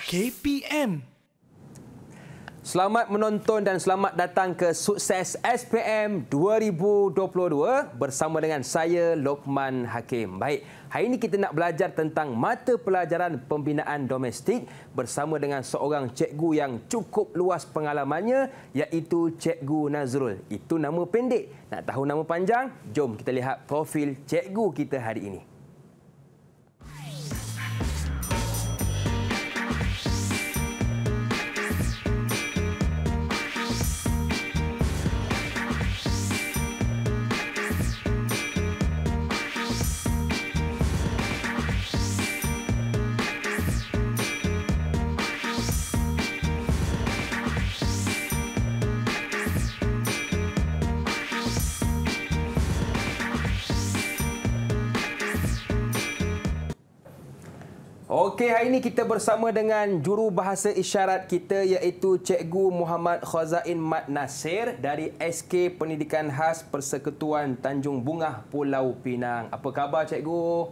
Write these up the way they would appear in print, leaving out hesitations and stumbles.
KPM. Selamat menonton dan selamat datang ke Sukses SPM 2022 bersama dengan saya, Lokman Hakim. Baik, hari ini kita nak belajar tentang mata pelajaran pembinaan domestik bersama dengan seorang cikgu yang cukup luas pengalamannya, iaitu Cikgu Nazrul. Itu nama pendek. Nak tahu nama panjang? Jom kita lihat profil cikgu kita hari ini. Okey, hari ini kita bersama dengan juru bahasa isyarat kita iaitu Cikgu Muhammad Khazain Mat Nasir dari SK Pendidikan Khas Persekutuan Tanjung Bungah, Pulau Pinang. Apa khabar Cikgu?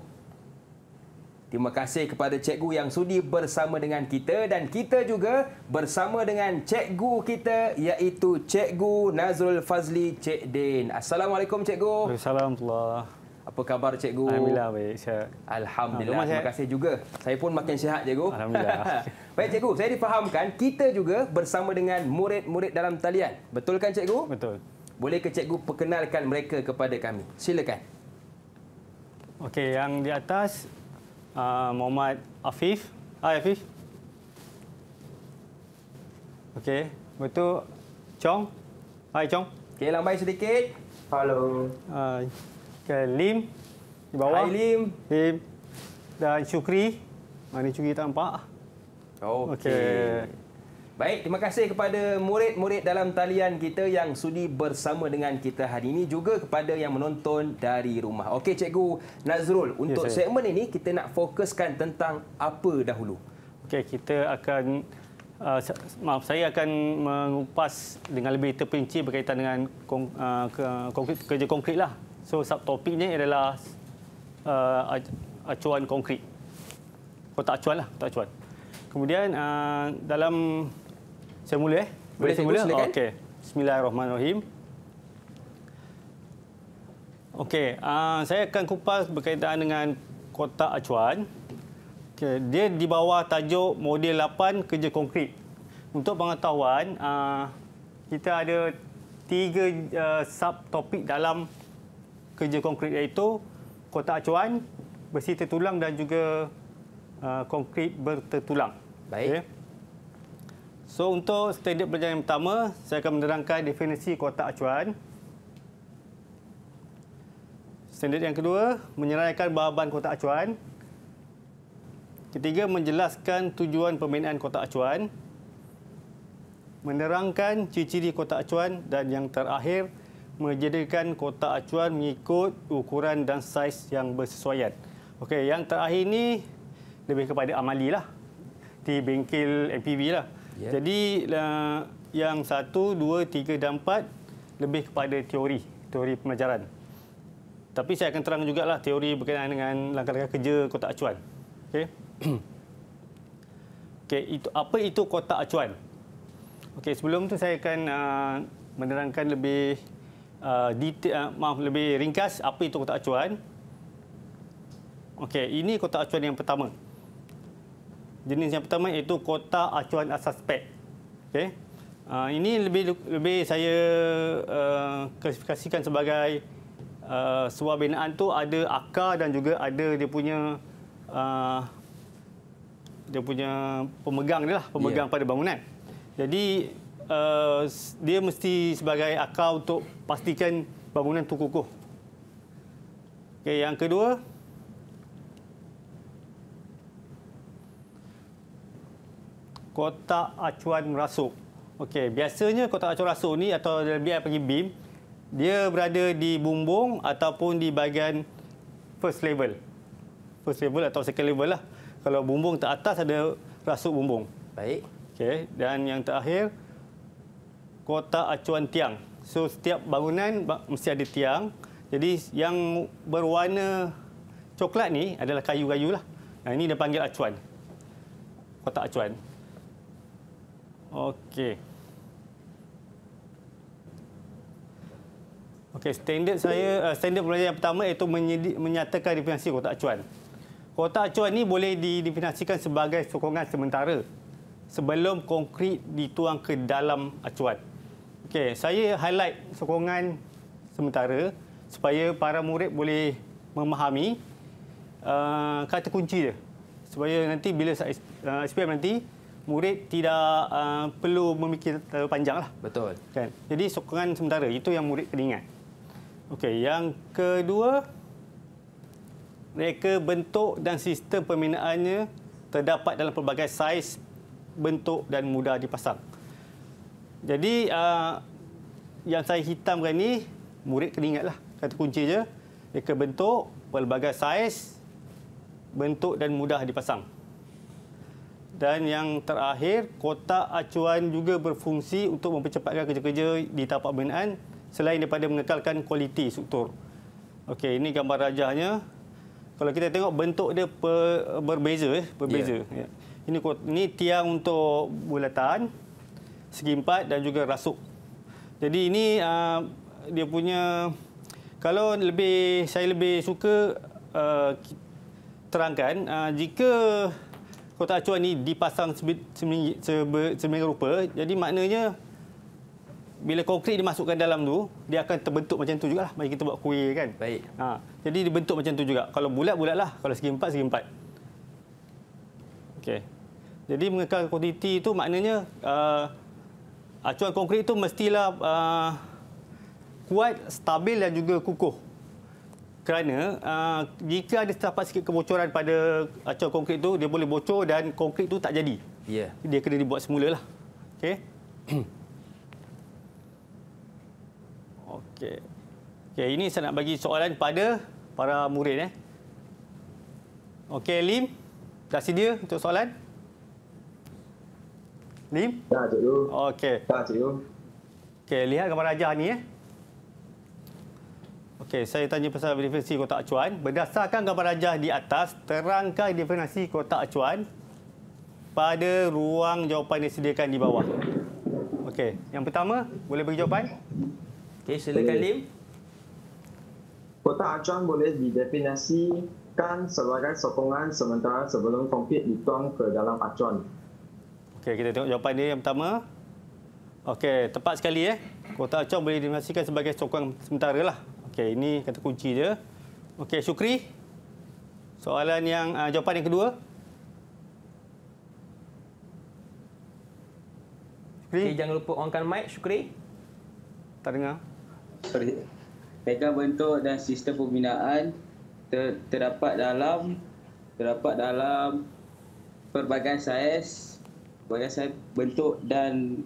Terima kasih kepada cikgu yang sudi bersama dengan kita dan kita juga bersama dengan cikgu kita iaitu Cikgu Nazrul Fazli Cik Din. Assalamualaikum Cikgu. Assalamualaikum. Apa khabar cikgu? Alhamdulillah baik, sihat. Alhamdulillah, terima kasih juga. Saya pun makin sihat cikgu. Alhamdulillah. Baik cikgu, saya difahamkan kita juga bersama dengan murid-murid dalam talian. Betul kan cikgu? Betul. Boleh ke cikgu perkenalkan mereka kepada kami? Silakan. Okey, yang di atas Muhammad Afif. Hai Afif. Okey, betul. Chong. Hai Chong. Okey, lambai sedikit. Halo. Lim di bawah. Hai Lim. Lim. Dan Syukri. Mana Syukri tak nampak? Okey. Baik, terima kasih kepada murid-murid dalam talian kita yang sudi bersama dengan kita hari ini, juga kepada yang menonton dari rumah. Okey Cikgu Nazrul, untuk segmen ini kita nak fokuskan tentang apa dahulu? Okey, kita akan saya akan mengupas dengan lebih terperinci berkaitan dengan kerja konkret lah. So, subtopiknya adalah acuan konkret. Kotak acuan lah, kotak acuan. Kemudian dalam saya mula Boleh saya mula? Okey. Bismillahirrahmanirrahim. Okey, saya akan kupas berkaitan dengan kotak acuan. Okey, dia di bawah tajuk model 8 kerja konkret. Untuk pengetahuan, kita ada 3 subtopik dalam kerja konkret, iaitu kotak acuan, besi tertulang dan juga konkret bertertulang. Baik. Okay. So, untuk standard pelajaran yang pertama, saya akan menerangkan definisi kotak acuan. Standard yang kedua, menyeraikan bahaban kotak acuan. Ketiga, menjelaskan tujuan pembinaan kotak acuan. Menerangkan ciri-ciri kotak acuan. Dan yang terakhir, menjadikan kotak acuan mengikut ukuran dan saiz yang bersesuaian. Okey, yang terakhir ini lebih kepada amali lah. Di bengkel MPV lah. Yeah. Jadi, yang 1, 2, 3 dan 4 lebih kepada teori pembelajaran. Tapi saya akan terang jugalah teori berkaitan dengan langkah-langkah kerja kotak acuan. Okey. Okey, apa itu kotak acuan? Okey, sebelum tu saya akan menerangkan lebih lebih ringkas apa itu kotak acuan. Okey, ini kotak acuan yang pertama. Jenis yang pertama iaitu kotak acuan asas spek. Okey. Ini lebih saya klasifikasikan sebagai sebuah binaan tu ada akar dan juga ada dia punya pemegang dia lah, pemegang pada bangunan. Jadi dia mesti sebagai akar untuk pastikan bangunan itu kukuh. Okey, yang kedua, kotak acuan merasuk. Okey, biasanya kotak acuan rasuk ni atau biasa panggil beam, dia berada di bumbung ataupun di bahagian first level. First level atau second level lah. Kalau bumbung teratas ada rasuk bumbung. Baik. Okey, dan yang terakhir, kotak acuan tiang. So, setiap bangunan mesti ada tiang. Jadi, yang berwarna coklat ni adalah kayu-kayu lah. Ini dia panggil acuan. kotak acuan. Okey. Okey, standard pembelajaran yang pertama iaitu menyatakan definisi kotak acuan. Kotak acuan ni boleh didefinisikan sebagai sokongan sementara sebelum konkrit dituang ke dalam acuan. Okey, saya highlight sokongan sementara supaya para murid boleh memahami kata kunci dia. Supaya nanti bila SPM nanti murid tidak perlu memikir terlalu panjang lah. Betul. Kan? Jadi sokongan sementara itu yang murid kena ingat. Okey, yang kedua, reka bentuk dan sistem pembinaannya terdapat dalam pelbagai saiz, bentuk dan mudah dipasang. Jadi yang saya hitamkan ni murid kena ingatlah kata kunci je. Reka bentuk, pelbagai saiz, bentuk dan mudah dipasang. Dan yang terakhir, kotak acuan juga berfungsi untuk mempercepatkan kerja-kerja di tapak pembinaan selain daripada mengekalkan kualiti struktur. Okey, ini gambar rajahnya. Kalau kita tengok bentuk dia berbeza. Yeah. Ini tiang untuk bulatan, segi empat dan juga rasuk. Jadi ini dia punya, kalau saya lebih suka terangkan jika kotak acuan ini dipasang sedemikian rupa, jadi maknanya bila konkrit dimasukkan dalam tu, dia akan terbentuk macam tu jugalah. Mari kita buat kuih kan. Baik. Jadi dibentuk macam tu juga. Kalau bulat-bulatlah. Kalau segi empat, segi empat. Okey. Jadi mengekalkan kuantiti itu maknanya acuan konkrit itu mestilah kuat, stabil dan juga kukuh. Kerana jika ada terdapat sikit kebocoran pada acuan konkrit itu, dia boleh bocor dan konkrit itu tak jadi. Ya. Dia kena dibuat semula lah. Okey. Okey, ini saya nak bagi soalan kepada para murid. Okey, Lim, dah sedia untuk soalan? Lim? Dah, cikgu. Okey. Dah, cikgu. Okey, lihat gambar rajah ni. Okey, saya tanya pasal definisi kotak acuan. Berdasarkan gambar rajah di atas, terangkan definisi kotak acuan pada ruang jawapan yang disediakan di bawah. Okey, yang pertama, boleh bagi jawapan? Okey, silakan Lim. Kotak acuan boleh didefinisikan sebagai sokongan sementara sebelum konkrit dituang ke dalam acuan. Okey, kita tengok jawapan dia yang pertama. Okey, tepat sekali. Kotak acuan boleh didefinisikan sebagai sokongan sementara lah. Okey, ini kata kunci dia. Okey, Syukri. Soalan yang jawapan yang kedua. Syukri. Okey, jangan lupa onkan mic, Syukri. Tak dengar. Sorry. Reka bentuk dan sistem pembinaan terdapat dalam pelbagai saiz, bentuk dan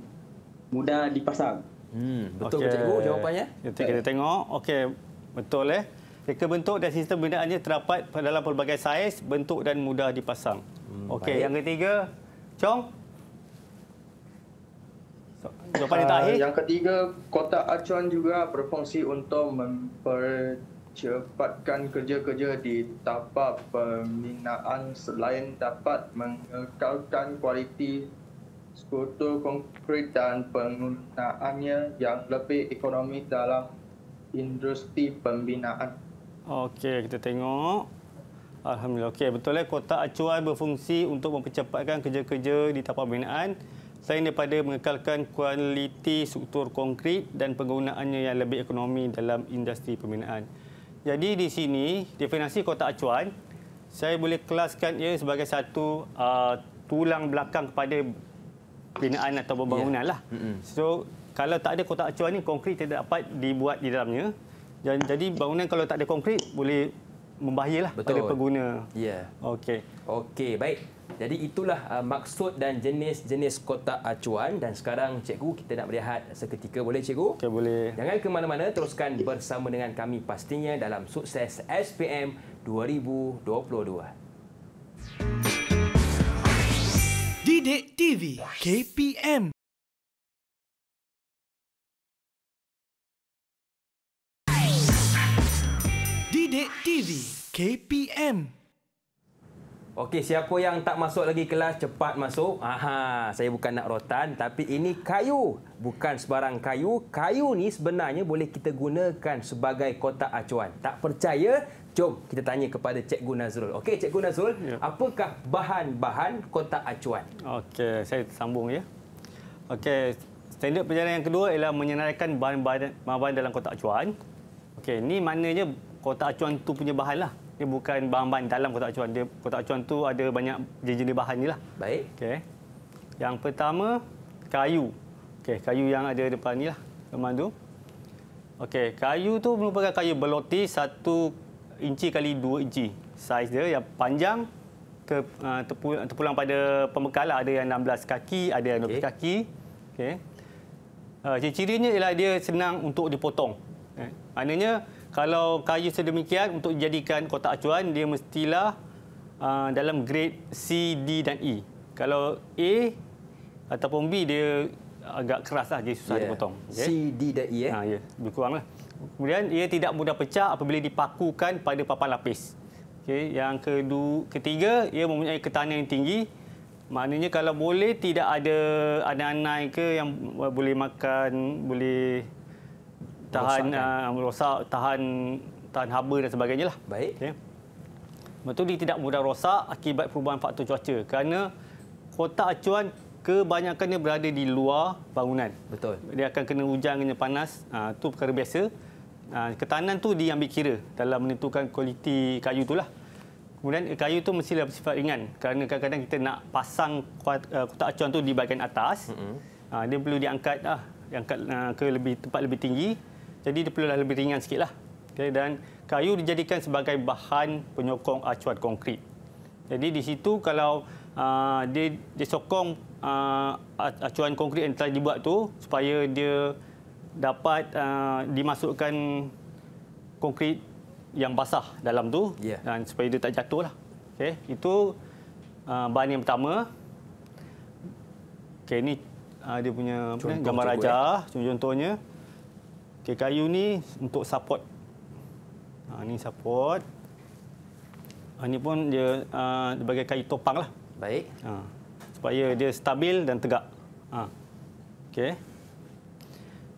mudah dipasang. Betul ke cikgu jawapannya? Kita tengok. Okey, betul Reka bentuk dan sistem pembinaannya terdapat dalam pelbagai saiz, bentuk dan mudah dipasang. Okey, yang ketiga, Chong. Jawapan yang terakhir. Yang ketiga, kotak acuan juga berfungsi untuk mempercepatkan kerja-kerja di tapak pembinaan selain dapat mengekalkan kualiti struktur konkrit dan penggunaannya yang lebih ekonomi dalam industri pembinaan. Okey, kita tengok. Alhamdulillah. Okey, betul kotak acuan berfungsi untuk mempercepatkan kerja-kerja di tapak pembinaan selain daripada mengekalkan kualiti struktur konkrit dan penggunaannya yang lebih ekonomi dalam industri pembinaan. Jadi di sini, definisi kotak acuan, saya boleh kelaskan ia sebagai satu tulang belakang kepada binaan atau bangunan lah. So, kalau tak ada kotak acuan ni, konkrit tidak dapat dibuat di dalamnya. Jadi bangunan kalau tak ada konkrit, boleh membahayalah pada pengguna. Ya. Okey. Okey, baik. Jadi itulah maksud dan jenis-jenis kotak acuan. Dan sekarang cikgu, kita nak berehat seketika. Boleh cikgu? Okey, boleh. Jangan ke mana-mana, teruskan bersama dengan kami pastinya dalam Sukses SPM 2022. Didik TV KPM. Didik TV KPM. Okey, siapa yang tak masuk lagi kelas, cepat masuk. Saya bukan nak rotan, tapi ini kayu. Bukan sebarang kayu. Kayu ni sebenarnya boleh kita gunakan sebagai kotak acuan. Tak percaya? Jom kita tanya kepada Cikgu Nazrul. Okey, Cikgu Nazrul, apakah bahan-bahan kotak acuan? Okey, saya sambung ya. Okey, standard penjarahan yang kedua ialah menyenaraikan bahan-bahan dalam kotak acuan. Okey, ni maknanya kotak acuan tu punya bahan lah. Dia bukan bahan-bahan dalam kotak acuan. Dia, kotak acuan tu ada banyak jenis bahan ni lah. Baik. Okey. Yang pertama, kayu. Okey, kayu yang ada depan ni lah. Teman tu. Okey, kayu tu merupakan kayu berloti 1 inci kali 2 inci. Saiz dia yang panjang terpulang pada pembekal lah. Ada yang 16 kaki, ada yang 12 kaki. Okey. Ciri-cirinya ialah dia senang untuk dipotong. Maknanya kalau kayu sedemikian untuk dijadikan kotak acuan, dia mestilah dalam grade C, D dan E. Kalau A ataupun B, dia agak keras lah, dia susah dipotong. Okay? C, D dan E. Ya, lebih kurang lah. Kemudian ia tidak mudah pecah apabila dipakukan pada papan lapis. Okay? Yang ketiga, ia mempunyai ketahanan yang tinggi. Maknanya kalau boleh tidak ada anak-anak ke yang boleh makan, boleh tahan rosak, tahan haba dan sebagainya lah. Baik. Okay. Betul, dia tidak mudah rosak akibat perubahan faktor cuaca kerana kotak acuan kebanyakannya berada di luar bangunan. Betul. Dia akan kena hujan, kena panas. Itu perkara biasa. Ketahanan tu diambil kira dalam menentukan kualiti kayu tu lah. Kemudian kayu tu mestilah bersifat ringan kerana kadang-kadang kita nak pasang kotak acuan tu di bahagian atas. Dia perlu diangkat ke tempat lebih tinggi. Jadi dia perlulah lebih ringan sikitlah. Okay, dan kayu dijadikan sebagai bahan penyokong acuan konkrit. Jadi di situ kalau dia sokong acuan konkrit yang telah dibuat tu supaya dia dapat dimasukkan konkrit yang basah dalam tu dan supaya dia tak jatuh lah. Okay, itu bahan yang pertama. Okay, ini dia punya gambar raja, contohnya. Okay, kayu ni untuk support. Ini support. Ini pun dia sebagai kayu topang lah. Baik. Supaya dia stabil dan tegak. Okay.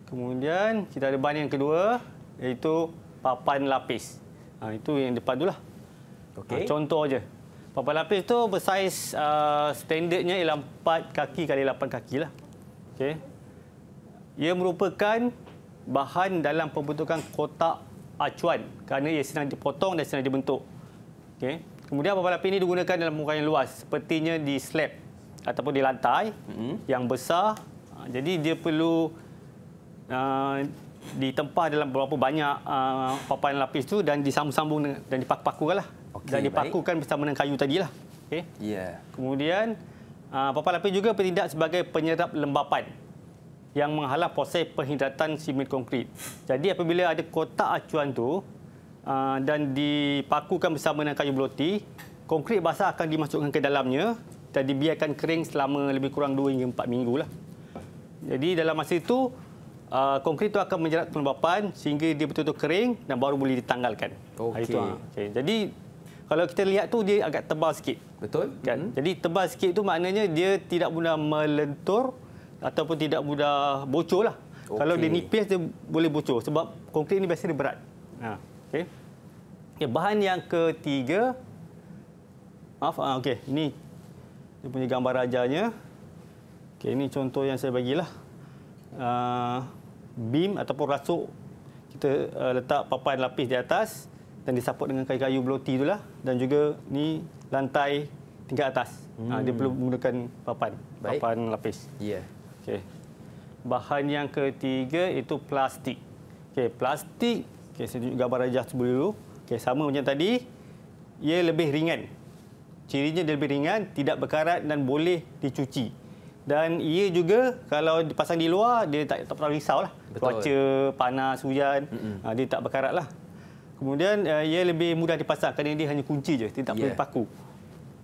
Kemudian kita ada bahan yang kedua, iaitu papan lapis. Itu yang depan tu lah. Okay. Contoh aja. Papan lapis tu bersaiz standardnya ialah 4 kaki kali 8 kaki lah. Okay. Ia merupakan bahan dalam pembentukan kotak acuan kerana ia senang dipotong dan senang dibentuk. Okay. Kemudian papan lapis ini digunakan dalam muka yang luas, sepertinya di slab ataupun di lantai yang besar. Jadi dia perlu ditempah dalam berapa banyak papan lapis tu dan disambung-sambung dan dipaku-pakukan lah. Dan dipakukan bersama dengan kayu tadilah. Okay. Kemudian papan lapis juga bertindak sebagai penyerap lembapan yang menghalang proses penghidratan simen konkrit. Jadi apabila ada kotak acuan tu dan dipakukan bersama dengan kayu berloti, konkrit basah akan dimasukkan ke dalamnya dan dibiarkan kering selama lebih kurang 2 hingga 4 minggu lah. Jadi dalam masa itu konkrit itu akan menyerap kelembapan sehingga dia betul-betul kering dan baru boleh ditanggalkan. Okay. Jadi kalau kita lihat tu dia agak tebal sikit. Betul. Kan? Jadi tebal sikit tu maknanya dia tidak mudah melentur ataupun tidak mudah bocor lah. Kalau dia nipis dia boleh bocor sebab konkrit ni biasanya dia berat. Okay. Bahan yang ketiga, ini dia punya gambar rajanya. Okay, ini contoh yang saya bagilah. Beam ataupun rasuk, kita letak papan lapis di atas dan disaput dengan kayu-kayu berloti itulah, dan juga ni lantai tingkat atas. Dia perlu menggunakan papan lapis. Okay. Bahan yang ketiga itu plastik. Okay, plastik. Okay, saya tunjuk gambar raja dulu. Okay, sama macam tadi, ia lebih ringan. Cirinya dia lebih ringan, tidak berkarat dan boleh dicuci. Dan ia juga kalau dipasang di luar, dia tak perlu risau lah. Cuaca, panas, hujan, dia tak berkarat lah. Kemudian ia lebih mudah dipasang kerana dia hanya kunci je, tidak perlu dipaku.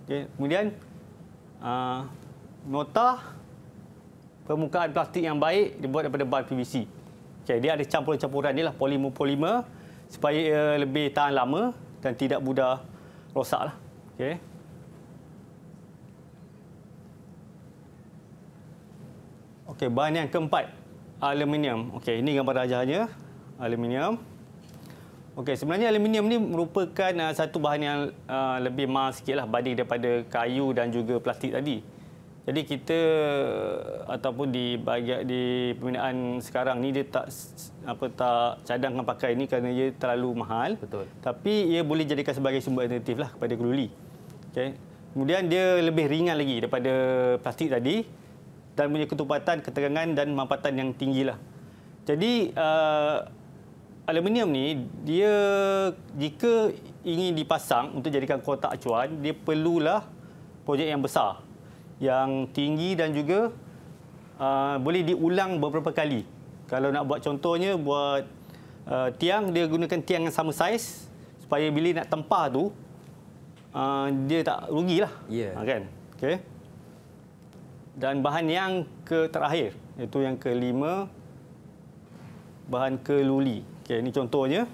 Okay. Kemudian nota permukaan plastik yang baik dibuat daripada bahan PVC. Okay, dia ada campuran-campuran ni lah, polimer-polimer supaya ia lebih tahan lama dan tidak mudah rosak lah. Okay. Okey, bahan yang keempat, aluminium. Okey, ini gambar rajahnya, aluminium. Okey, sebenarnya aluminium ni merupakan satu bahan yang lebih mahal sikitlah banding daripada kayu dan juga plastik tadi. Jadi kita ataupun di pembinaan sekarang ni dia tak cadangkan pakai ni kerana ia terlalu mahal. Betul. Tapi ia boleh jadikan sebagai sumber alternatif lah kepada keluli. Okey. Kemudian dia lebih ringan lagi daripada plastik tadi dan punya ketepatan, ketegangan dan mampatan yang tinggilah. Jadi aluminium ni dia jika ingin dipasang untuk jadikan kotak acuan, dia perlulah projek yang besar, yang tinggi dan juga boleh diulang beberapa kali. Kalau nak buat contohnya, buat tiang, dia gunakan tiang yang sama saiz supaya bila nak tempah tu dia tak rugilah. Ya. Kan? Okey. Dan bahan yang terakhir, iaitu yang kelima, bahan keluli. Okey, ini contohnya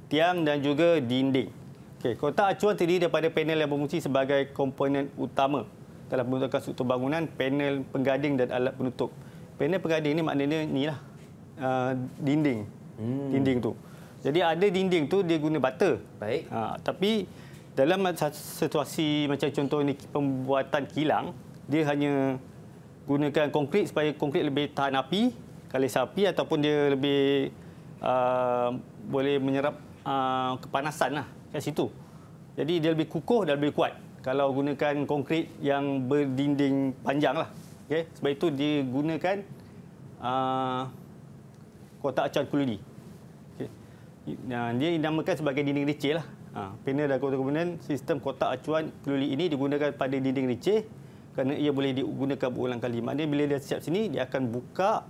tiang dan juga dinding. Okey, kotak acuan terdiri daripada panel yang berfungsi sebagai komponen utama dalam pembentukan struktur bangunan, panel penggading dan alat penutup. Panel penggading ni maknanya inilah dinding. Dinding tu. Jadi ada dinding tu dia guna bata. Baik. Tapi dalam situasi macam contoh ni pembuatan kilang, dia hanya gunakan konkrit supaya konkrit lebih tahan api, kalis api, ataupun dia lebih boleh menyerap kepanasan lah kat situ. Jadi dia lebih kukuh dan lebih kuat kalau gunakan konkrit yang berdinding panjang lah. Okay? Sebab itu dia gunakan kotak acuan keluli. Okay? Dia dinamakan sebagai dinding receh lah. Panel dan komponen sistem kotak acuan keluli ini digunakan pada dinding receh kerana ia boleh digunakan berulang kali. Maknanya bila dia siap sini, dia akan buka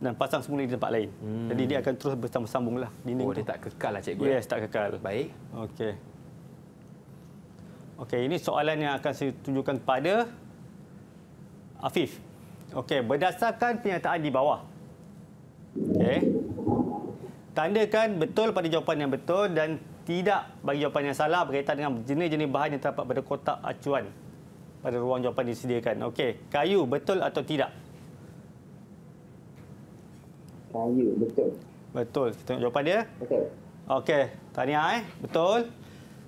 dan pasang semula di tempat lain. Jadi dia akan terus bersambung-sambung lah dinding. Dia tak kekal lah cikgu. Yes, tak kekal. Baik. Okey. Okey, ini soalan yang akan saya tunjukkan kepada Afif. Okey, berdasarkan pernyataan di bawah. Okey. Tandakan betul pada jawapan yang betul dan tidak bagi jawapan yang salah berkaitan dengan jenis-jenis bahan yang terdapat pada kotak acuan pada ruang jawapan disediakan. Okey, kayu betul atau tidak? Kayu, betul. Betul. Kita tengok jawapan dia. Betul. Okey, tahniah Betul.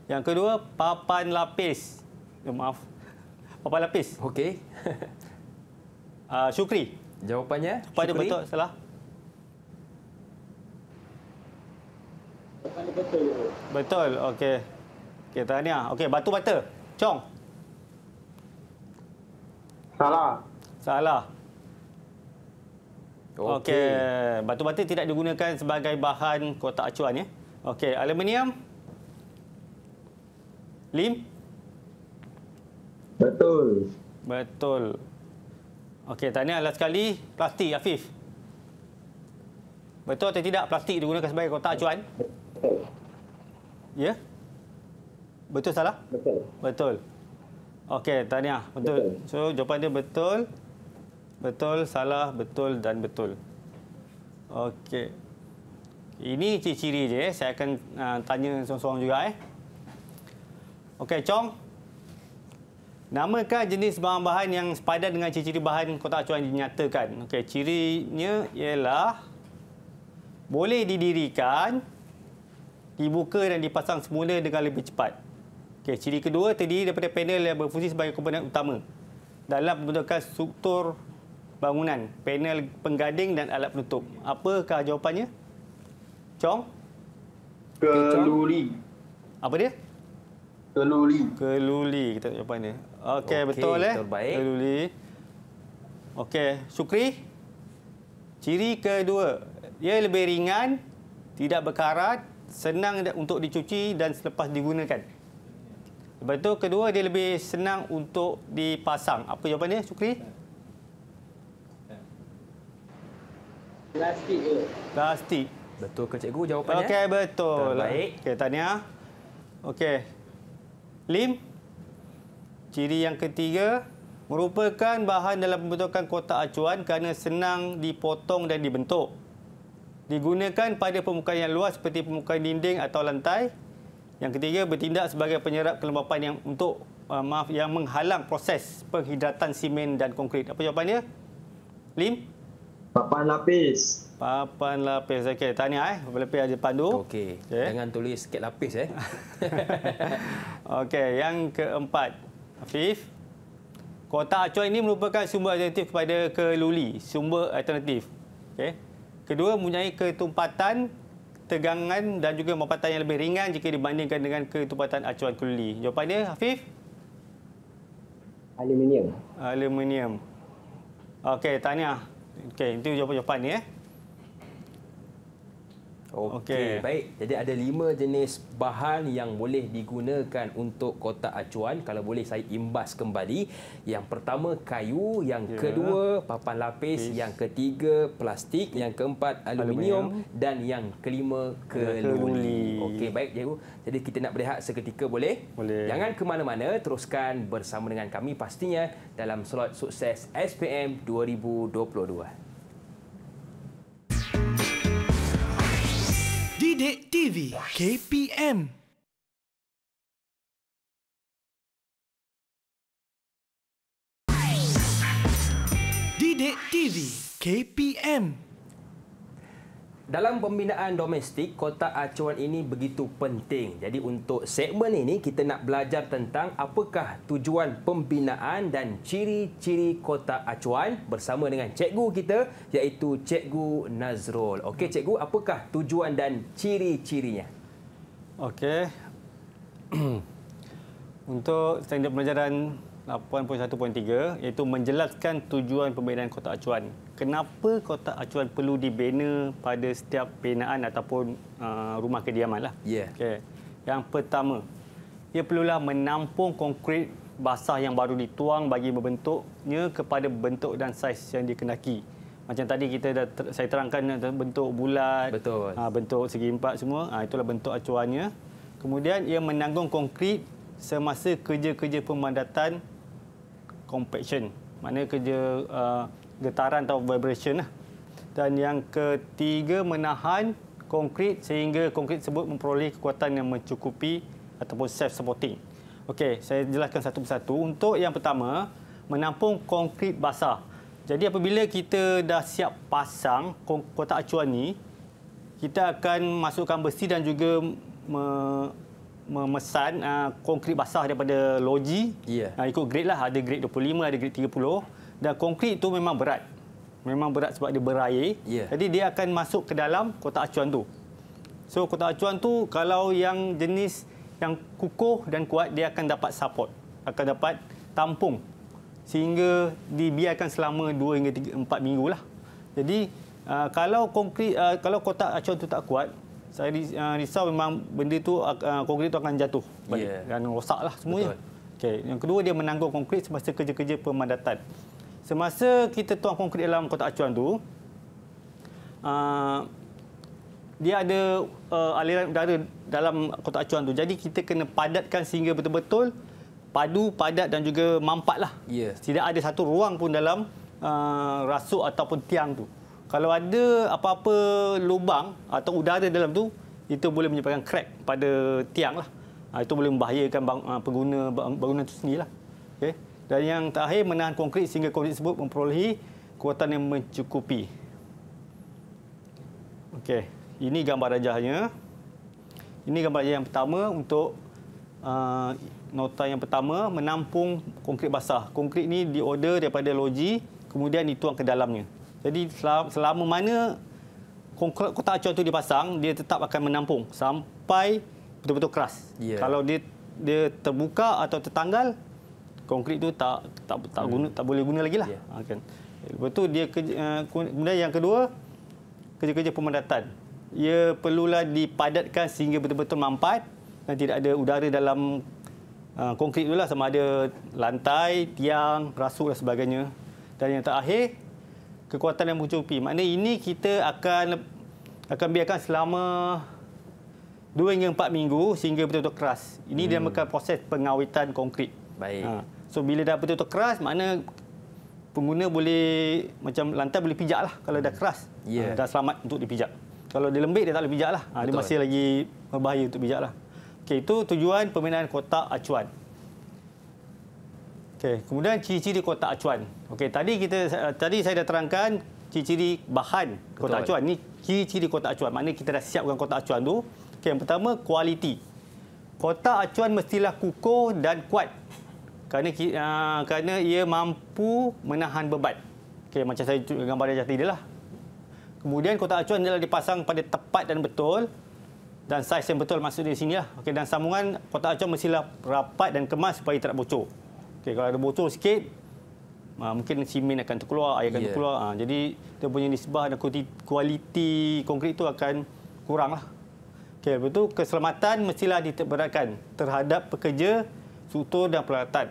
Yang kedua, papan lapis. Maaf. Papan lapis. Okey. Syukri. Jawapannya? Jawapan dia betul, salah? Jawapan dia betul. Betul. Okey. Okey, tahniah. Okey, batu bata. Chong. Salah. Salah. Okey, batu bata tidak digunakan sebagai bahan kotak acuan ya. Okey, aluminium. Lim. Betul. Betul. Okey, tahniah last sekali. Plastik, Afif. Betul atau tidak plastik digunakan sebagai kotak acuan? Betul. Ya? Betul salah? Betul. Betul. Okey, tahniah. Betul. So, jawapan dia betul. Betul, salah, betul dan betul. Okey. Ini ciri-ciri je. Saya akan tanya seorang-seorang juga. Okey, Chong. Namakan jenis bahan-bahan yang sepadan dengan ciri-ciri bahan kotak acuan dinyatakan. Okey, cirinya ialah boleh didirikan, dibuka dan dipasang semula dengan lebih cepat. Okey, ciri kedua terdiri daripada panel yang berfungsi sebagai komponen utama dalam pembentukan struktur bangunan, panel penggading dan alat penutup. Apakah jawapannya? Chong? Keluli. Apa dia? Keluli. Keluli, kita tengok jawapan dia. Okey, betul betul, baik. Keluli. Okey, Syukri. Ciri kedua, ia lebih ringan, tidak berkarat, senang untuk dicuci dan selepas digunakan. Lepas tu kedua, dia lebih senang untuk dipasang. Apa jawapan dia, Syukri? Plastik je. Plastik. Betul ke cikgu jawapannya? Okey, betul. Terbaik. Okey, tahniah. Okey. Lim. Ciri yang ketiga, merupakan bahan dalam pembentukan kotak acuan kerana senang dipotong dan dibentuk. Digunakan pada permukaan yang luas seperti permukaan dinding atau lantai. Yang ketiga, bertindak sebagai penyerap kelembapan yang menghalang proses penghidratan simen dan konkrit. Apa jawapan dia? Lim? Papan lapis. Papan lapis. Okey, tahniah papan lapis ada pandu. Okey. Jangan tulis sikit lapis Okey, yang keempat. Afif. Kotak acuan ini merupakan sumber alternatif kepada keluli, sumber alternatif. Okey. Kedua, mempunyai ketumpatan, tegangan dan juga muatan yang lebih ringan jika dibandingkan dengan ketumpatan acuan keluli. Jawapan dia, Afif? Aluminium. Aluminium. Okey, tahniah. Okey, itu jawapan ni Okey, baik. Jadi ada 5 jenis bahan yang boleh digunakan untuk kotak acuan. Kalau boleh saya imbas kembali. Yang pertama kayu, yang kedua papan lapis, yang ketiga plastik, yang keempat aluminium dan yang kelima keluli. Okey, baik cikgu. Jadi kita nak berehat seketika boleh? Boleh. Jangan ke mana-mana, teruskan bersama dengan kami pastinya dalam slot sukses SPM 2022. Didik TV KPM. Didik TV KPM. Dalam pembinaan domestik, kotak acuan ini begitu penting. Jadi untuk segmen ini, kita nak belajar tentang apakah tujuan pembinaan dan ciri-ciri kotak acuan bersama dengan cikgu kita, iaitu Cikgu Nazrul. Okey, cikgu, apakah tujuan dan ciri-cirinya? Okey. Untuk standard pelajaran 8.1.3 iaitu menjelaskan tujuan pembinaan kotak acuan. Kenapa kotak acuan perlu dibina pada setiap binaan ataupun rumah kediaman lah. Okay. Yang pertama, ia perlulah menampung konkrit basah yang baru dituang bagi membentuknya kepada bentuk dan saiz yang dikehendaki. Macam tadi saya terangkan bentuk bulat, bentuk segi empat semua, itulah bentuk acuannya. Kemudian ia menanggung konkrit semasa kerja-kerja pemadatan compaction, maknanya kerja getaran atau vibration lah. Dan yang ketiga, menahan konkrit sehingga konkrit tersebut memperoleh kekuatan yang mencukupi ataupun self-supporting. Okey, saya jelaskan satu persatu. Untuk yang pertama, menampung konkrit basah. Jadi apabila kita dah siap pasang kotak acuan ni, kita akan masukkan besi dan juga memesan konkrit basah daripada loji. Ikut grade lah, ada grade 25, ada grade 30. Dan konkrit tu memang berat. Memang berat sebab dia berair. Jadi dia akan masuk ke dalam kotak acuan tu. So kotak acuan tu kalau yang jenis yang kukuh dan kuat, dia akan dapat support, akan dapat tampung sehingga dibiarkan selama 2 hingga 4 minggu lah. Jadi kalau kotak acuan tu tak kuat, saya risau memang benda tu konkrit tu akan jatuh balik dan rosaklah semuanya. Okey, yang kedua, dia menanggung konkrit semasa kerja-kerja pemadatan. Semasa kita tuang konkrit dalam kotak acuan tu, dia ada aliran udara dalam kotak acuan tu. Jadi kita kena padatkan sehingga betul-betul padu, padat dan juga mampatlah. Tidak ada satu ruang pun dalam rasuk ataupun tiang tu. Kalau ada apa-apa lubang atau udara dalam tu, itu boleh menyebabkan crack pada tiang lah. Itu boleh membahayakan bangunan itu sendirilah. Okay. Dan yang terakhir, menahan konkrit sehingga konkrit tersebut memperolehi kekuatan yang mencukupi. Okey, ini gambar rajahnya. Ini gambar rajah yang pertama untuk nota yang pertama, menampung konkrit basah. Konkrit ni diorder daripada loji, kemudian dituang ke dalamnya. Jadi selama mana kotak acuan itu dipasang, dia tetap akan menampung sampai betul-betul keras. Kalau dia terbuka atau tertanggal, konkrit itu tak boleh guna lagi lah. Lepas tu kemudian yang kedua, kerja-kerja pemadatan. Ia perlulah dipadatkan sehingga betul-betul mampat dan tidak ada udara dalam konkrit itulah, sama ada lantai, tiang, rasuk dan sebagainya. Dan yang terakhir, kekuatan yang mencukupi. Maknanya ini kita akan biarkan selama 2 hingga 4 minggu sehingga betul-betul keras. Ini dinamakan proses pengawitan konkrit. Baik. So bila dah betul-betul keras, makna pengguna boleh, macam lantai boleh pijak lah kalau dah keras. Dah selamat untuk dipijak. Kalau dia lembik, dia tak boleh pijak lah. Dia masih lagi berbahaya untuk pijak lah. Okey, itu tujuan pembinaan kotak acuan. Okey, kemudian ciri-ciri kotak acuan. Okey, tadi saya dah terangkan ciri-ciri bahan kotak acuan. Ini ciri-ciri kotak acuan. Maknanya kita dah siapkan kotak acuan tu. Okey, yang pertama kualiti. Kotak acuan mestilah kukuh dan kuat. Kerana ia mampu menahan beban. Okey, macam saya gambar dia tadi lah. Kemudian kotak acuan adalah dipasang pada tepat dan betul. Dan saiz yang betul maksudnya di sini lah. Okey, dan sambungan kotak acuan mestilah rapat dan kemas supaya tidak bocor. Okey, kalau ada bocor sikit, mungkin simen akan terkeluar, air akan terkeluar. Jadi, dia punya nisbah dan kualiti konkrit itu akan kurang lah. Okey, lepas itu keselamatan mestilah dititikberatkan terhadap pekerja, struktur dan peralatan.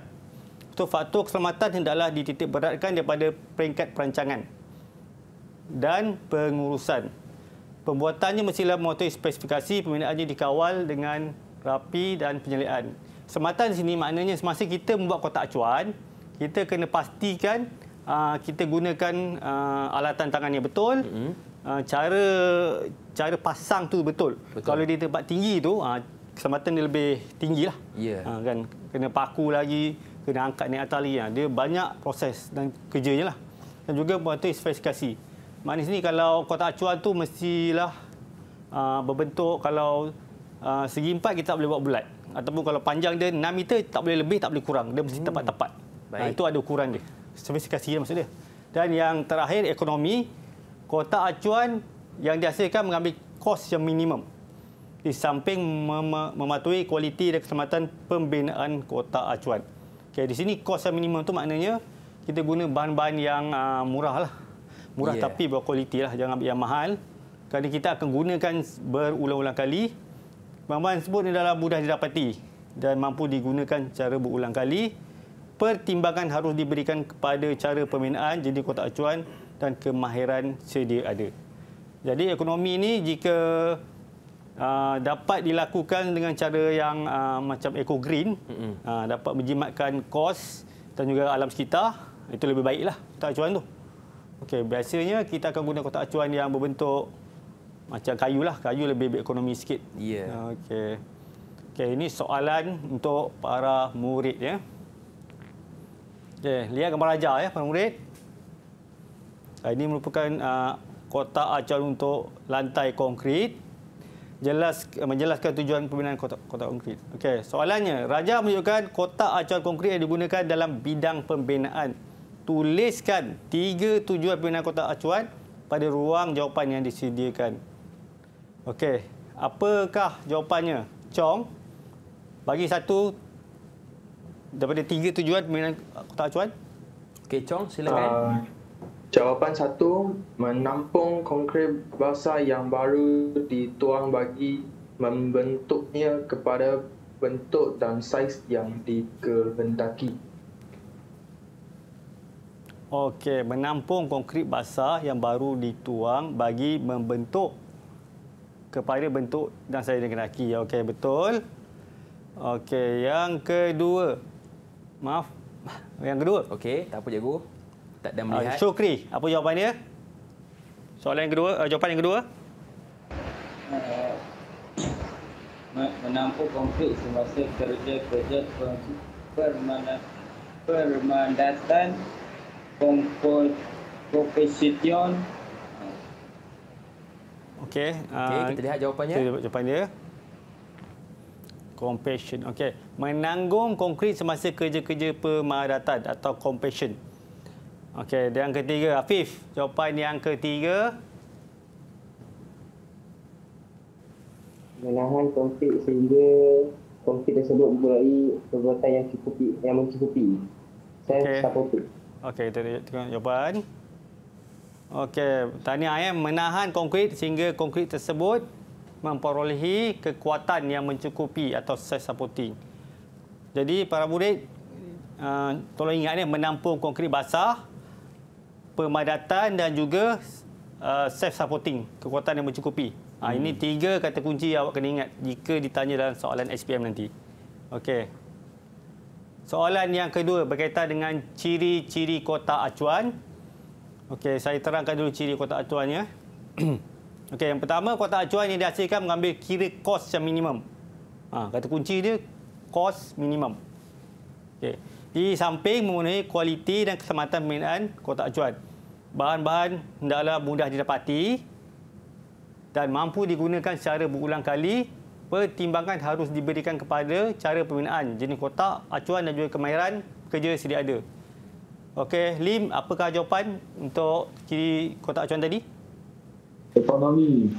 Itu faktor keselamatan hendaklah dititikberatkan daripada peringkat perancangan dan pengurusan. Pembuatannya mestilah mematuhi spesifikasi, pembinaannya dikawal dengan rapi dan penyelidikan. Keselamatan di sini maknanya semasa kita membuat kotak acuan, kita kena pastikan kita gunakan alatan tangan yang betul, cara pasang tu betul. Kalau di tempat tinggi tu, keselamatan dia lebih tinggi lah. Kan? Kena paku lagi, kena angkat naik atas lagi. Dia banyak proses dan kerjanya lah. Dan juga mematuhi spesifikasi. Maknanya sini kalau kotak acuan tu mestilah berbentuk, kalau segi 4 kita tak boleh buat bulat. Ataupun kalau panjang dia 6 meter, tak boleh lebih, tak boleh kurang. Dia mesti tepat-tepat. Itu ada ukuran dia. Spesifikasi dia maksud dia. Dan yang terakhir, ekonomi. Kotak acuan yang dihasilkan mengambil kos yang minimum. Di samping mematuhi kualiti dan keselamatan pembinaan kotak acuan. Okay, di sini kos yang minimum tu maknanya kita guna bahan-bahan yang murah lah. Murah tapi berkualiti lah. Jangan ambil yang mahal. Kerana kita akan gunakan berulang-ulang kali. Bahan-bahan tersebut adalah mudah didapati dan mampu digunakan secara berulang kali. Pertimbangan harus diberikan kepada cara pembinaan jenis kotak acuan dan kemahiran sedia ada. Jadi ekonomi ini jika dapat dilakukan dengan cara yang macam eco-green, dapat menjimatkan kos dan juga alam sekitar, itu lebih baiklah kotak acuan tu. Okey, biasanya kita akan guna kotak acuan yang berbentuk macam kayu lah. Kayu lebih ekonomi sikit. Okey. Okey, ini soalan untuk para murid ya. Okey, lihat gambar raja ya para murid. Ini merupakan kotak acuan untuk lantai konkrit. Menjelaskan tujuan pembinaan kotak konkrit. Okey, soalannya, raja menunjukkan kotak acuan konkrit yang digunakan dalam bidang pembinaan. Tuliskan 3 tujuan pembinaan kotak acuan pada ruang jawapan yang disediakan. Okey, apakah jawapannya? Chong, bagi satu daripada 3 tujuan pembinaan kotak acuan. Okey, Chong, silakan. Jawapan 1, menampung konkrit basah yang baru dituang bagi membentuknya kepada bentuk dan saiz yang dikehendaki. Okey, menampung konkrit basah yang baru dituang bagi membentuk kepada bentuk dan saiz yang dikehendaki. Okey, betul. Okey, yang kedua. Maaf. Yang kedua. Okey, tak apa cikgu. Tak ada melihat. Syukri, apa jawapan dia? Soalan yang kedua, jawapan yang kedua. Menampung konkrit semasa kerja-kerja permandatan komposition. Okey, kita lihat jawapannya. Jawapan dia. Compassion. Okey, menanggung konkrit semasa kerja-kerja pemadatan atau compassion. Okey, dan yang ketiga, Afif, jawapan yang ketiga. Menahan konkrit sehingga konkrit tersebut mempunyai perbuatan yang mencukupi. Saya supportive. Okey, kita tengok jawapan. Okey, tahniah menahan konkrit sehingga konkrit tersebut memperolehi kekuatan yang mencukupi atau self-supporting. Jadi para murid tolong ingat ni, menampung konkrit basah, pemadatan dan juga self-supporting, kekuatan yang mencukupi. Ini 3 kata kunci awak kena ingat jika ditanya dalam soalan SPM nanti. Okey. Soalan yang kedua berkaitan dengan ciri-ciri kotak acuan. Okey, saya terangkan dulu ciri kotak acuannya. Okey, yang pertama, kotak acuan yang dihasilkan mengambil kira kos yang minimum. Kata kunci dia, kos minimum. Okey. Di samping memenuhi kualiti dan keselamatan pembinaan kotak acuan. Bahan-bahan hendaklah mudah didapati dan mampu digunakan secara berulang kali. Pertimbangan harus diberikan kepada cara pembinaan, jenis kotak acuan dan juga kemahiran pekerja sedia ada. Okey, Lim, apakah jawapan untuk ciri kotak acuan tadi? Ekonomi.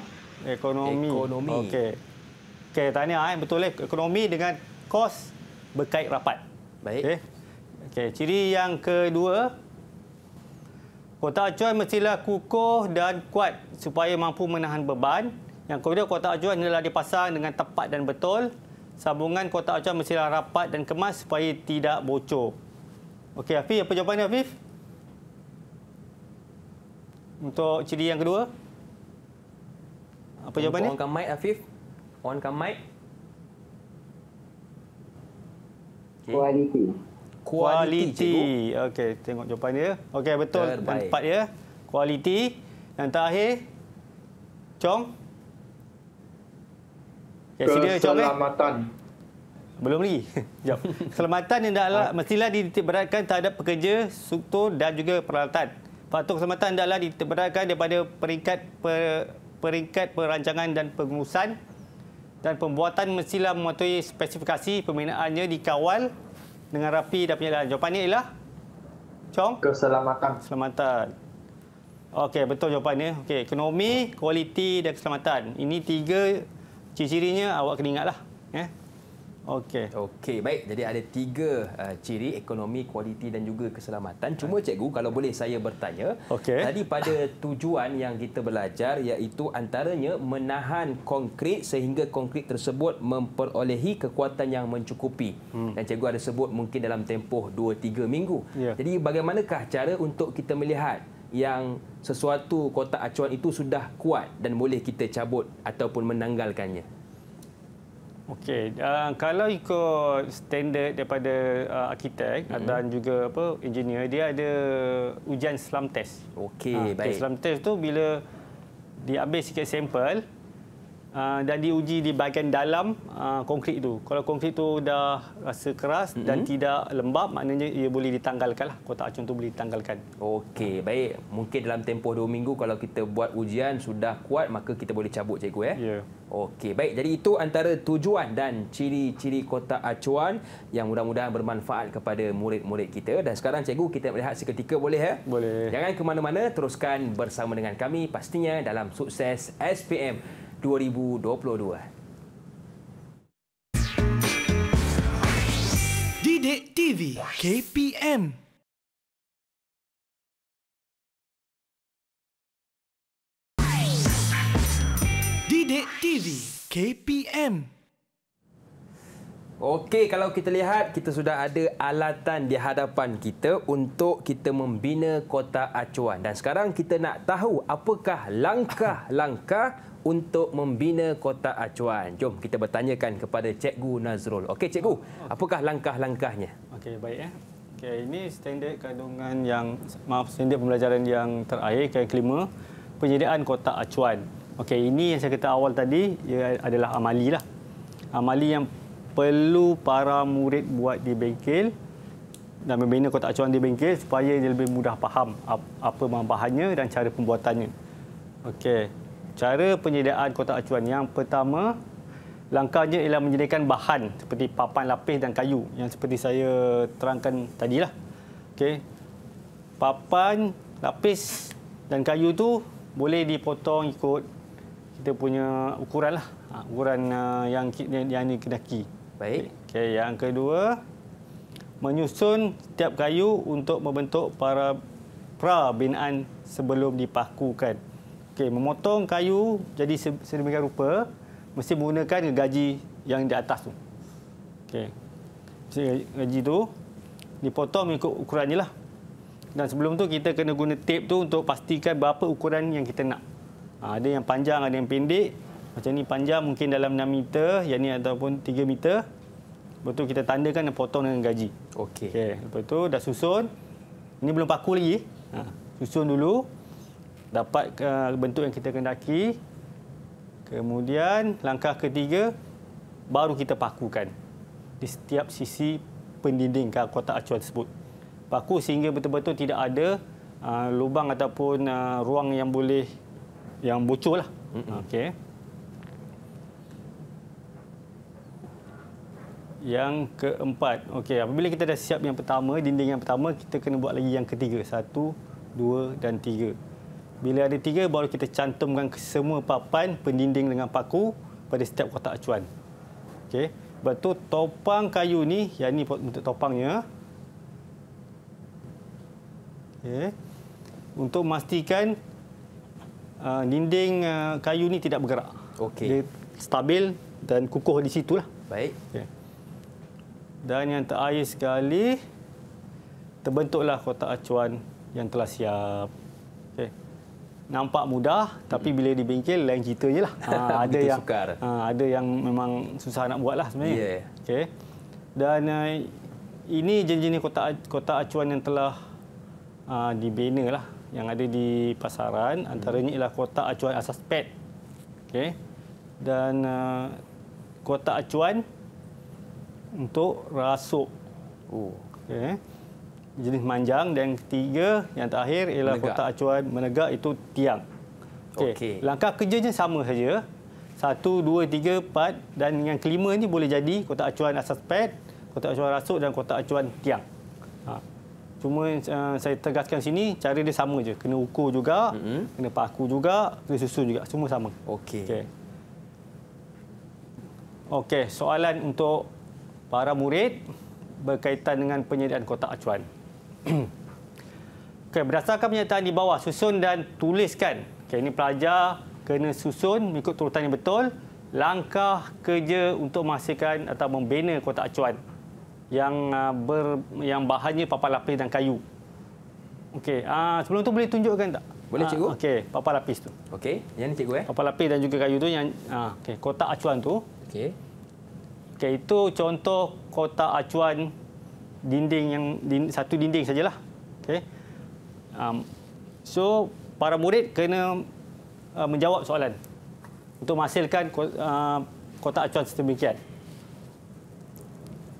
Ekonomi. Okey. Okey, tahniah. Betul ekonomi dengan kos berkait rapat. Baik. Okey, ciri yang kedua, kotak acuan mestilah kukuh dan kuat supaya mampu menahan beban. Yang kedua, kotak acuan hendaklah dipasang dengan tepat dan betul. Sambungan kotak acuan mestilah rapat dan kemas supaya tidak bocor. Okey, Hafiz, apa jawapannya, Hafiz? Untuk ciri yang kedua? Apa jawapannya? Onkan mic, Afif. Onkan mic. Kualiti. Kualiti. Okey, tengok jawapan dia. Okey, betul. Terbaik. Tepat ya. Kualiti. Yang terakhir, Chong. Okay, sila, Chong. Keselamatan. Belum lagi. Jom. Keselamatan hendaklah mestilah dititikberatkan terhadap pekerja, struktur dan juga peralatan. Faktor keselamatan hendaklah dititikberatkan daripada peringkat perancangan dan pengurusan, dan pembuatan mestilah mematuhi spesifikasi pembinaannya dikawal dengan rapi dan penyalaan. Jawapannya ialah Chong? Keselamatan. Keselamatan. Okey, betul jawapannya. Okey, ekonomi, kualiti dan keselamatan. Ini 3 ciri-cirinya awak kena ingatlah. Okey. Okey, baik. Jadi ada 3 ciri, ekonomi, kualiti dan juga keselamatan. Cuma cikgu, kalau boleh saya bertanya, tadi pada tujuan yang kita belajar iaitu antaranya menahan konkrit sehingga konkrit tersebut memperolehi kekuatan yang mencukupi. Dan cikgu ada sebut mungkin dalam tempoh 2-3 minggu. Jadi bagaimanakah cara untuk kita melihat yang sesuatu kotak acuan itu sudah kuat dan boleh kita cabut ataupun menanggalkannya? Okey, kalau ikut standard daripada arkitek dan juga engineer, dia ada ujian SLAM test. Okey, baik. SLAM test tu bila diambil sikit sampel dan diuji di bahagian dalam konkrit tu. Kalau konkrit tu dah rasa keras dan tidak lembap, maknanya ia boleh ditanggalkan lah. Kotak acuan tu boleh ditanggalkan. Okey, baik. Mungkin dalam tempoh 2 minggu kalau kita buat ujian sudah kuat, maka kita boleh cabut, cikgu. Ya. Okey, baik. Jadi itu antara tujuan dan ciri-ciri kotak acuan yang mudah-mudahan bermanfaat kepada murid-murid kita. Dan sekarang, cikgu, kita melihat seketika, boleh ya? Boleh. Jangan ke mana-mana, teruskan bersama dengan kami pastinya dalam Sukses SPM 2022. Didik TV KPM. Didik TV KPM. Okey, kalau kita lihat, kita sudah ada alatan di hadapan kita untuk kita membina kotak acuan. Dan sekarang kita nak tahu apakah langkah-langkah untuk membina kotak acuan. Jom kita bertanyakan kepada Cikgu Nazrul. Okey, Cikgu, apakah langkah-langkahnya? Okey, baik. Okey, ini standard kandungan standard pembelajaran yang terakhir, yang kelima, penyediaan kotak acuan. Okey, ini yang saya kata awal tadi, ia adalah amali lah. Amali yang perlu para murid buat di bengkel dan membina kotak acuan di bengkel supaya dia lebih mudah faham apa bahannya dan cara pembuatannya. Okey, cara penyediaan kotak acuan yang pertama, langkahnya ialah menyediakan bahan seperti papan lapis dan kayu yang seperti saya terangkan tadilah. Okey, papan, lapis dan kayu tu boleh dipotong ikut kita punya ukuran lah, ukuran yang dikehendaki. Baik. Okey, yang kedua, menyusun setiap kayu untuk membentuk pra-binaan sebelum dipakukan. Okey, memotong kayu jadi sedemikian rupa mesti menggunakan gaji yang di atas tu. Okey. Gaji tu dipotong mengikut ukurannya lah. Dan sebelum tu kita kena guna tape tu untuk pastikan berapa ukuran yang kita nak. Ada yang panjang, ada yang pendek. Macam ni panjang mungkin dalam 6 meter, yang ni ataupun 3 meter. Lepas tu kita tandakan dan potong dengan gaji. Okey. Lepas tu dah susun. Ini belum paku lagi. Susun dulu. Dapat bentuk yang kita kehendaki. Kemudian langkah ketiga, baru kita pakukan di setiap sisi pendinding kotak acuan tersebut. Paku sehingga betul-betul tidak ada lubang ataupun ruang yang bocor lah. Okey. Yang keempat, okey, apabila kita dah siap yang pertama, dinding yang pertama, kita kena buat lagi yang ketiga. 1, 2 dan 3. Bila ada 3, baru kita cantumkan ke semua papan pendinding dengan paku pada setiap kotak acuan. Okey. Betul, topang kayu ni, yang ni untuk topangnya. Okey. Untuk memastikan dinding kayu ni tidak bergerak. Okey. Dia stabil dan kukuh di situlah. Baik. Okay. Dan yang terakhir sekali, terbentuklah kotak acuan yang telah siap. Okay. Nampak mudah, tapi bila di bengkel lain cerita je lah. Ada yang sukar. Ada yang memang susah nak buat lah sebenarnya. Yeah. Okay. Dan ini jenis-jenis kotak acuan yang telah dibina lah, yang ada di pasaran. Antaranya ialah kotak acuan asas pad. Okay. Dan kotak acuan untuk rasuk. Okay. Jenis manjang. Dan ketiga, yang terakhir ialah menegak. Kotak acuan menegak, itu tiang. Okay. Langkah kerjanya sama saja. 1, 2, 3, 4 dan yang kelima ni boleh jadi kotak acuan asas pad, kotak acuan rasuk dan kotak acuan tiang. Cuma saya tegaskan sini, cara dia sama je. Kena ukur juga, kena paku juga, kena susun juga. Semua sama. Okey. Okey, soalan untuk para murid berkaitan dengan penyediaan kotak acuan. Okey, berdasarkan penyertaan di bawah, susun dan tuliskan. Okey, ini pelajar kena susun mengikut turutan yang betul langkah kerja untuk menghasilkan atau membina kotak acuan yang bahannya papan lapis dan kayu. Okey, sebelum tu boleh tunjukkan tak? Boleh, cikgu. Okey, papan lapis tu. Okey, yang ni cikgu Papan lapis dan juga kayu tu yang okey, kotak acuan tu. Okey. Okey, itu contoh kotak acuan dinding yang satu dinding sajalah. Okey. So para murid kena menjawab soalan untuk menghasilkan kotak acuan sedemikian.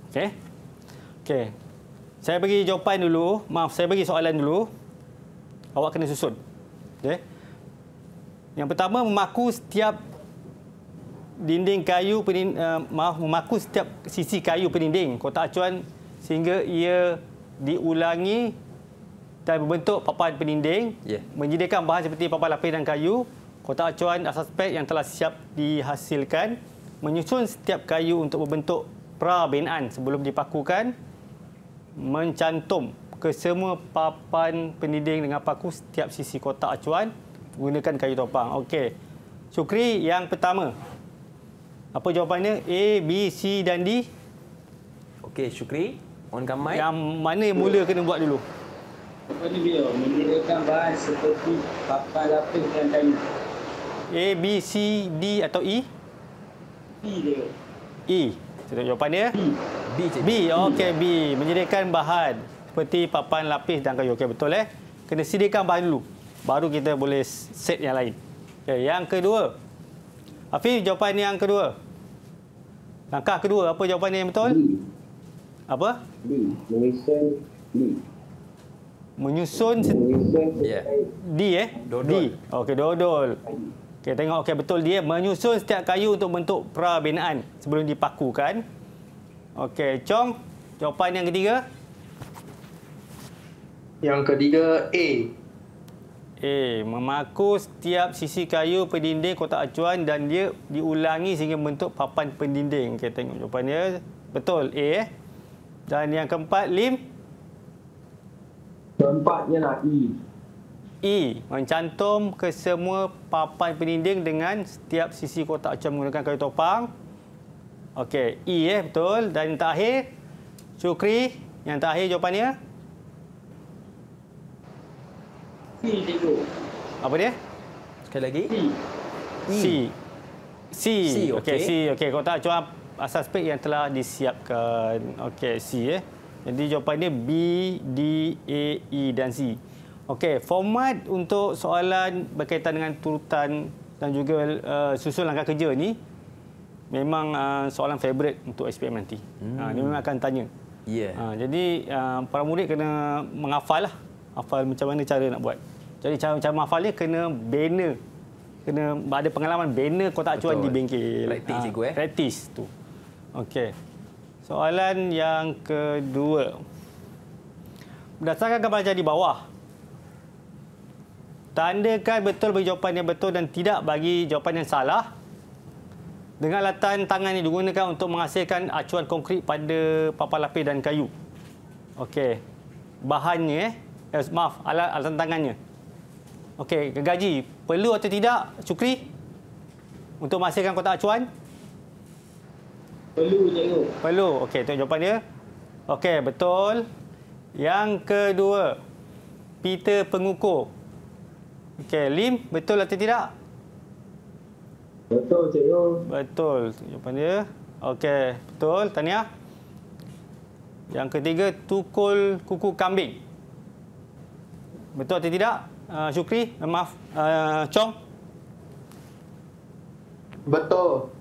Okey. Okey. Saya bagi jawapan dulu. Maaf, saya bagi soalan dulu. Awak kena susun. Okey. Yang pertama, memaku setiap dinding kayu memaku setiap sisi kayu pendinding kotak acuan sehingga ia diulangi dan berbentuk papan pendinding. Menyediakan bahan seperti papan lapis dan kayu, kotak acuan asas pad yang telah siap dihasilkan, menyusun setiap kayu untuk berbentuk pra-binaan sebelum dipakukan, mencantum ke semua papan pendinding dengan paku setiap sisi kotak acuan menggunakan kayu topang. Okey. Syukri, yang pertama. Apa jawapannya? A, B, C dan D? Okey, Syukri. On-kan mic. Yang mana yang mula kena buat dulu? Apa ni dia? Menyediakan bahan seperti papan lapis dan kayu. A, B, C, D atau E? B dia. E. Saya jawapan dia? B, cikgu. B. Okey, B. Menyediakan bahan seperti papan lapis dan kayu. Okey, betul Kena sediakan bahan dulu. Baru kita boleh set yang lain. Okay, yang kedua. Hafiz, jawapan yang kedua. Langkah kedua, apa jawapan yang betul? B. Apa? D. Menyusun D. Menyusun Ya. D Dodol. D. Okey, dodol. Okey, tengok okey betul dia menyusun setiap kayu untuk bentuk pra-binaan sebelum dipakukan. Okey, Chong, jawapan yang ketiga? Yang ketiga A. Memaku setiap sisi kayu pendinding kotak acuan dan dia diulangi sehingga membentuk papan pendinding. Okey, tengok jawapan dia. Betul, A. Dan yang keempat, Lim? Keempatnya lah E. Mencantum ke semua papan pendinding dengan setiap sisi kotak acuan menggunakan kayu topang. Okey, E betul. Dan yang terakhir, Syukri, yang terakhir jawapannya? C, cikgu. Apa dia? Sekali lagi. C. C. Okey, C. Okey, kotak acuan asas pad yang telah disiapkan. Okey, C Jadi jawapannya B, D, A, E dan C. Okey, format untuk soalan berkaitan dengan turutan dan juga susun langkah kerja ni memang soalan favourite untuk SPM nanti. Dia memang akan tanya. Ya. Jadi para murid kena menghafal lah. Hafal macam mana cara nak buat. Jadi cara menghafalnya kena bina. Kena ada pengalaman bina kotak acuan di bengkel. Praktis cikgu Praktis tu. Okey. Soalan yang kedua. Berdasarkan gambar di bawah, tandakan betul bagi jawapan yang betul dan tidak bagi jawapan yang salah. Dengan alatan tangan yang digunakan untuk menghasilkan acuan konkrit pada papan lapis dan kayu. Okey. Bahannya alatan tangannya. Okey, gergaji perlu atau tidak, Syukri? Untuk menghasilkan kotak acuan? Perlu, cikgu. Perlu. Okey, tengok jawapan dia. Okey, betul. Yang kedua, pita pengukur. Okey, Lim, betul atau tidak? Betul, cikgu. Betul. Jawapan dia. Okey, betul. Tahniah. Yang ketiga, tukul kuku kambing. Betul atau tidak? Syukri, maaf. Chong? Betul.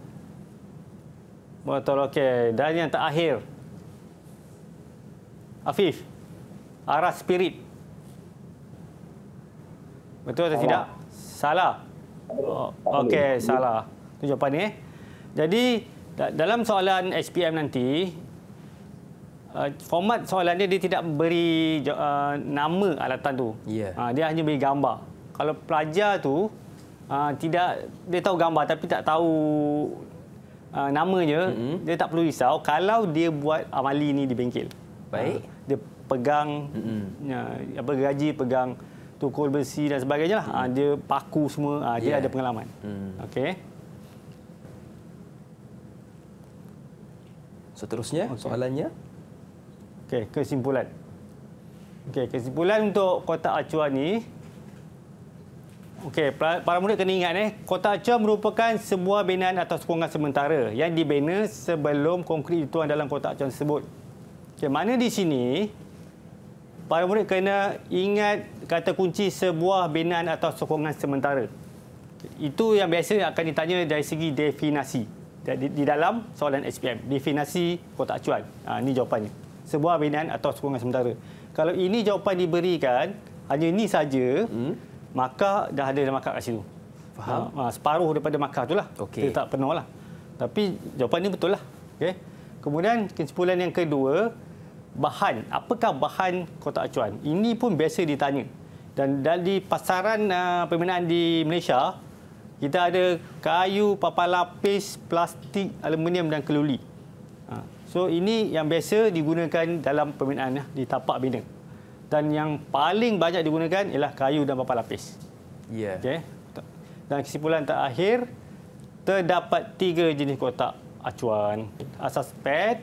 Betul, okey. Dan yang terakhir. Afif. Aras spirit. Betul atau tidak? Salah. Okey, salah. Itu jawapan ni. Jadi, dalam soalan SPM nanti, format soalan dia tidak beri nama alatan tu. Ya. Dia hanya beri gambar. Kalau pelajar tu dia tahu gambar tapi tak tahu namanya, dia tak perlu risau kalau dia buat amali ni di bengkel. Baik. Dia pegang gergaji, pegang tukul besi dan sebagainya lah. Dia paku semua, dia ada pengalaman. Okey. Seterusnya soalannya. Okey, kesimpulan. Okey, kesimpulan untuk kotak acuan ni. Okey, para murid kena ingat kotak acuan merupakan sebuah binaan atau sokongan sementara yang dibina sebelum konkrit dituang dalam kotak acuan tersebut. Okey, mana di sini para murid kena ingat kata kunci sebuah binaan atau sokongan sementara. Itu yang biasa akan ditanya dari segi definasi. Di dalam soalan SPM, definisi kotak acuan. Ini jawapannya. Sebuah binaan atau sokongan sementara. Kalau ini jawapan diberikan, hanya ini saja, maka dah ada markah kat situ. Faham? Separuh daripada markah itulah. Okey. Dia tak penuh lah. Tapi jawapan ini betul lah. Okay. Kemudian kesimpulan yang kedua, bahan. Apakah bahan kotak acuan? Ini pun biasa ditanya. Dan di pasaran pembinaan di Malaysia, kita ada kayu, papan lapis, plastik, aluminium dan keluli. So ini yang biasa digunakan dalam pembinaan di tapak bina. Dan yang paling banyak digunakan ialah kayu dan papan lapis. Ya. Okay. Dan kesimpulan terakhir, terdapat 3 jenis kotak acuan. Asas pad,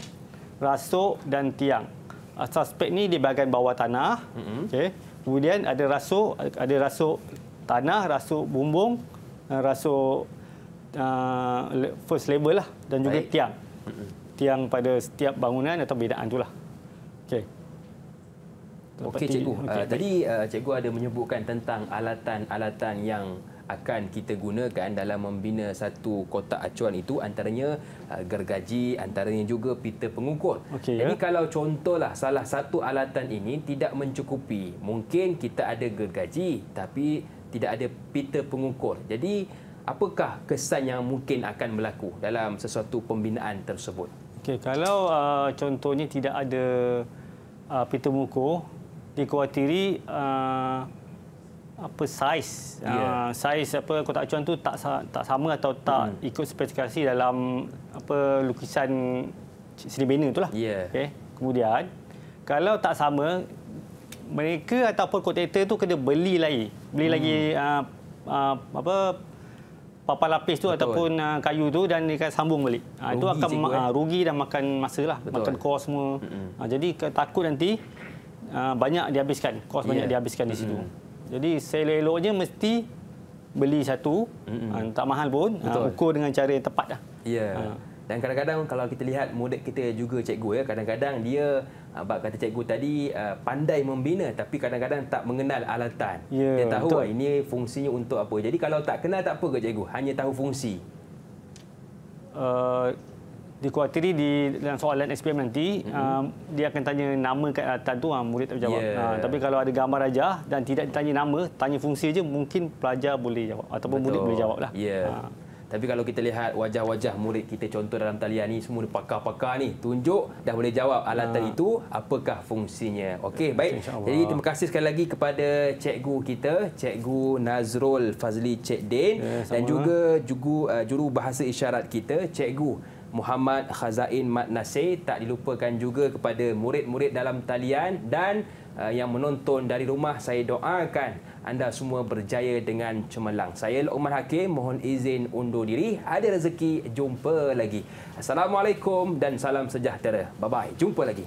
rasuk dan tiang. Asas pad ni di bahagian bawah tanah. Okay. Kemudian ada rasuk tanah, rasuk bumbung, rasuk first level lah dan juga tiang. Tiang pada setiap bangunan atau binaan itulah. Okey. Okey cikgu. Tadi cikgu ada menyebutkan tentang alatan-alatan yang akan kita gunakan dalam membina satu kotak acuan itu, antaranya gergaji, antaranya juga pita pengukur. Okey, jadi kalau contohlah salah satu alatan ini tidak mencukupi, mungkin kita ada gergaji tapi tidak ada pita pengukur. Jadi apakah kesan yang mungkin akan berlaku dalam sesuatu pembinaan tersebut? Okey, kalau contohnya tidak ada pita pengukur, dikhawatiri saiz kotak acuan tu tak sama atau tak ikut spesifikasi dalam lukisan seni bina itulah. Okey. Kemudian kalau tak sama, mereka ataupun kontraktor tu kena beli lagi papan lapis tu ataupun kayu tu dan dia akan sambung balik. Itu akan rugi dan makan masa lah, makan kos semua. Jadi takut nanti banyak dihabiskan, kos banyak dihabiskan di situ. Jadi seleloknya mesti beli satu, tak mahal pun, ukur dengan cara yang tepat lah. Ya. Dan kadang-kadang kalau kita lihat murid kita juga cikgu kadang-kadang dia bab kata cikgu tadi pandai membina tapi kadang-kadang tak mengenal alatan. Dia tahu ini fungsinya untuk apa. Jadi kalau tak kenal tak apa ke cikgu? Hanya tahu fungsi. Dikhawatiri dalam soalan SPM nanti, dia akan tanya nama kat atas tu, murid tak jawab. Tapi kalau ada gambar rajah dan tidak ditanya nama, tanya fungsi je, mungkin pelajar boleh jawab ataupun murid boleh jawab lah. Tapi kalau kita lihat wajah-wajah murid kita, contoh dalam talian ni, semua pakar-pakar ni, tunjuk dah boleh jawab alatan itu, apakah fungsinya. Okey, baik. Jadi terima kasih sekali lagi kepada cikgu kita, Cikgu Nazrul Fazli Cik Din, dan juga juru bahasa isyarat kita, Cikgu Muhammad Khazain Mat Nasir. Tak dilupakan juga kepada murid-murid dalam talian dan yang menonton dari rumah. Saya doakan anda semua berjaya dengan cemerlang. Saya Luqman Hakim, mohon izin undur diri. Ada rezeki, jumpa lagi. Assalamualaikum dan salam sejahtera. Bye-bye. Jumpa lagi.